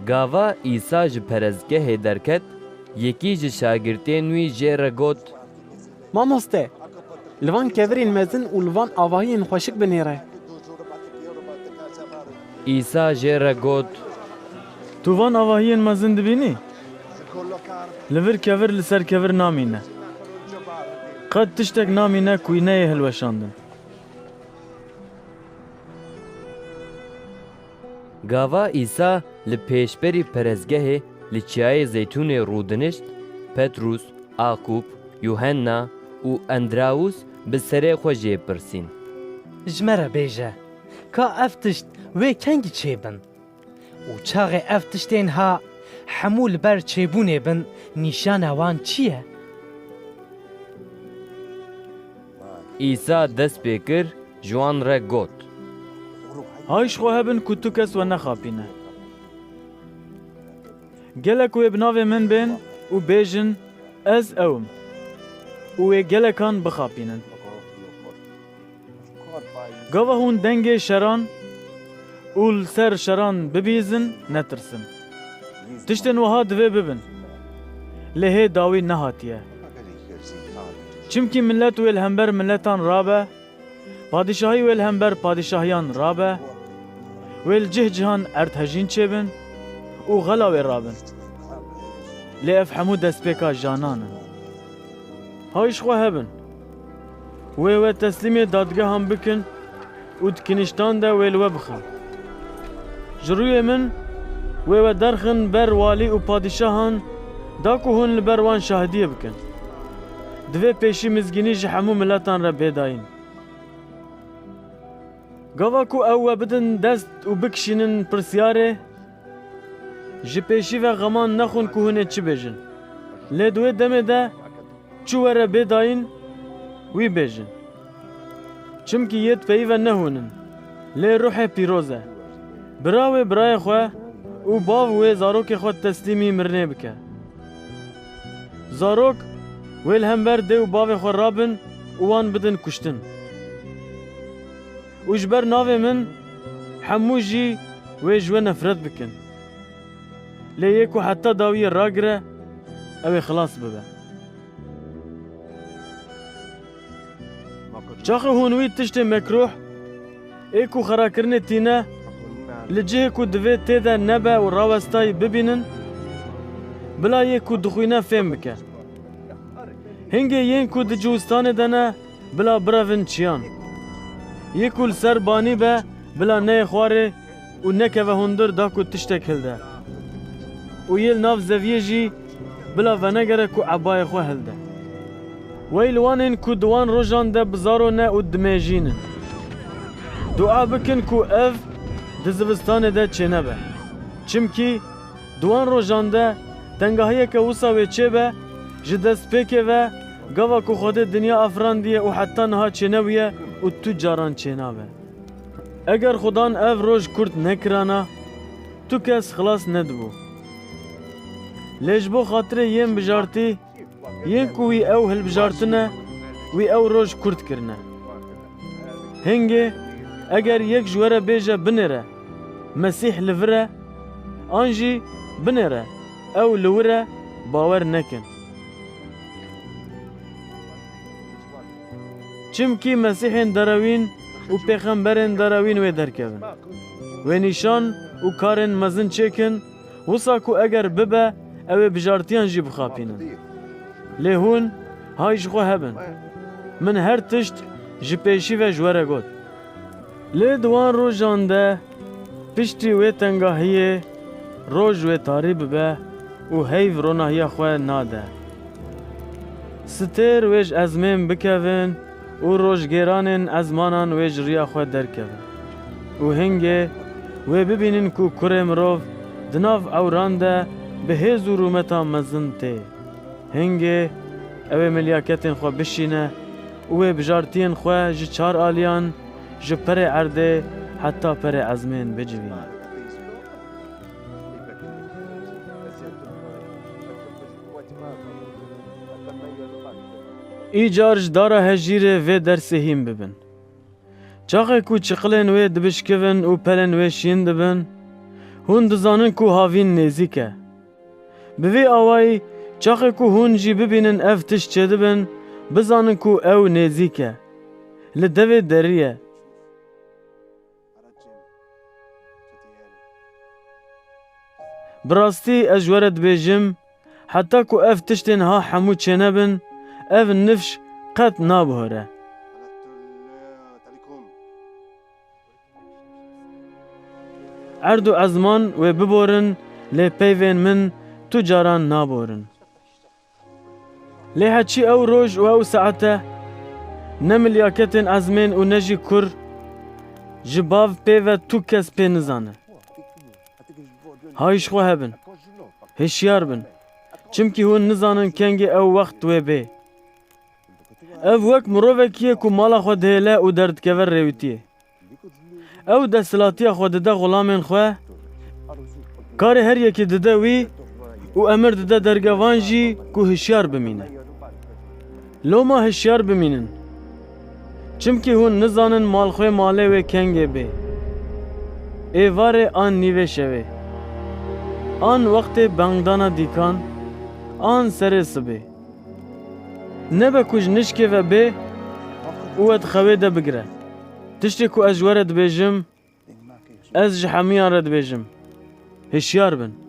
Gava İsa ji perezgehê derket, yekî ji şagirtên wî jê re got: Mamoste, li van kevirên mezin û li van avahiyên xweşik binêre. İsa jê re got: Tu van avahiyên mezin dibînî? Li vir kevir li ser kevir namîne. Qet tiştek namîne ku neyê hilweşandin. Gava İsa li pêşberî perezgehê li çiyayê Zeytûnê rûdinişt, Petrus, Akûb, Yuhenna û Endraûs bi serê xwe jê pirsîn. Ji me re bêje, ka ev tişt wê kengî çêbin? û çaxê ev tiştên ha hemû li ber çêbûnê bin, nîşana wan çi ye? İsa dest pê kir, ji wan re got: Hayş xwe hebin ku tu kes we nexapîne. Gelek wê bi navê min bên û bêjin ez ewim. û wê gelekan bixapînin. Gava hûn dengê şeran û li ser şeran bibîzin netirsin. Tiştên wiha divê bibin. Lê hê dawî nehatiye. Çimkî millet wê li hember milletan rabe, padîşahî wê li hember padîşahiyan rabe, wê li cih cihan erdhejîn çêbin û xela wê rabin. Lê ev hemû destpêka janan in. Hayş xwe hebin. Wê we teslîmê dadgehan bikin û di kinîştan de wê li we bixin. Ji rûyê min wê we derxin ber walî û padîşahan da ku hûn li ber wan şahidiyê bikin. Divê pêşî mizgînî ji hemû milletan re bêdayîn. Gava ku ew we bidin dest û bikişînin pirsyarê, ji pêşî ve xeman nexwin ku hûn ê çi bêjin. Lê di wê demê de çû were bêdayîn, wî bêjin. Çimkî yê peyî ve nehûnin, lê ruhê pîroz e. Bira wê birayê xwe û bav wê zarokê xwe teslîmî mirinê bike. Zarok wê li hember dê û bavê xwe rabin û wan bidin kuştin. û ji ber navê min hemû jî wê ji we nefret bikin. Lê yê ku heta dawiyê ragire, ew ê xilas bibe. Çaxê hûn wî tiştê mekruh, ê ku xerakirinê tîne, li cihê ku divê têde nebe û rawestayî bibînin, bila yê ku dixwîne fêm bike. Hingê yên ku di ciwistanê de ne, bila birevin çiyan. Yê ku li ser banî be, bila neyê xwarê û nekeve hundir da ku tiştek hilde. û yê li nav zeviyê jî bila venegere ku ebayê xwe hilde. Wey li wanên ku di wan rojan de bizarone û dimêjînin. Dua bikin ku ev di zivistanê de çênebe. Çimkî di wan rojan de tengahiyeke wisa wê çêbe, ji destpêkê ve gava ku Xwedê dinya afrandiye û heta niha çênewiye û tu caran çênabe. Eger Xudan ev roj kurt nekirana, tu kes xilas nedibû. Lê ji bo xatirê yên bijartî, yên ku wî ew hilbijartine, wî ew roj kurt kirine. Hingê eger yek ji were bêje binêre, Mesîh li vir e, an jî binêre, ew li wir e bawer nekin. Çimkî Mesîhên derewîn û pêxemberên derewîn wê derkevin. Wê nîşan û karên mezin çêkin, wisa ku eger bibe, ew ê bijartiyan jî bixapînin. Lê hûn hay ji xwe hebin. Min her tişt ji pêşî ve ji were got. Lê di wan rojan de piştî wê tengahiyê roj wê tarî bibe û heyv ronahiya xwe nade. Stêr wê ji ezmên bikevin û rojgêranên ezmanan wê ji riya xwe derkevin. û hingê wê bibînin ku kurê mirov di nav ewran de bi hêz û rûmeta mezin tê. Hingê ew ê milyaketên xwe bişîne û wê bijartiyên xwe ji çar aliyan, ji perê erdê heta perê ezmên bicivîne. Îcar ji dara hejîrê vê dersê hîn bibin. Çaxê ku çiqilên wê dibişkivin û pelên wê şîn dibin Hûn dizanin ku havîn nêzik e. Bi vê awayî çaxê ku hûn jî bibînin ev tişt çêdibin, bizanin ku ew nêzik e. Li devê derî ye. Bi rastî ez ji were dibêjim, heta ku ev tiştên ha hemû çênebin, ev nifş qet nabihore. Erd û ezman wê biborin, lê peyvên min tu caran naborin. Lê heçî ew roj û ew saete, ne milyaketên ezmên û ne jî kur, ji bav pêve tu kes pê nizane. Hayîş xwe hebin, hişyar bin, çimkî hûn nizanin kengê ew wext wê bê. Ev wek mirovekî ye ku mala xwe dihêle û derdikeve rêwîtiyê. Ew desthilatiya xwe dide xulamên xwe, karê her yekê dide wî û emir dide dergevan jî ku hişyar bimîne. Loma hişyar bimînin, çimkî hûn nizanin malxwe malê wê kengê bê. Êvarê an nîvê şevê, an wextê bengdana dîkan, an serê sibê. Nebe ku ji nişkê ve bê û we di xewê de bigire. Tiştê ku ez ji we re dibêjim, ez ji hemûyan re dibêjim. Hişyar bin.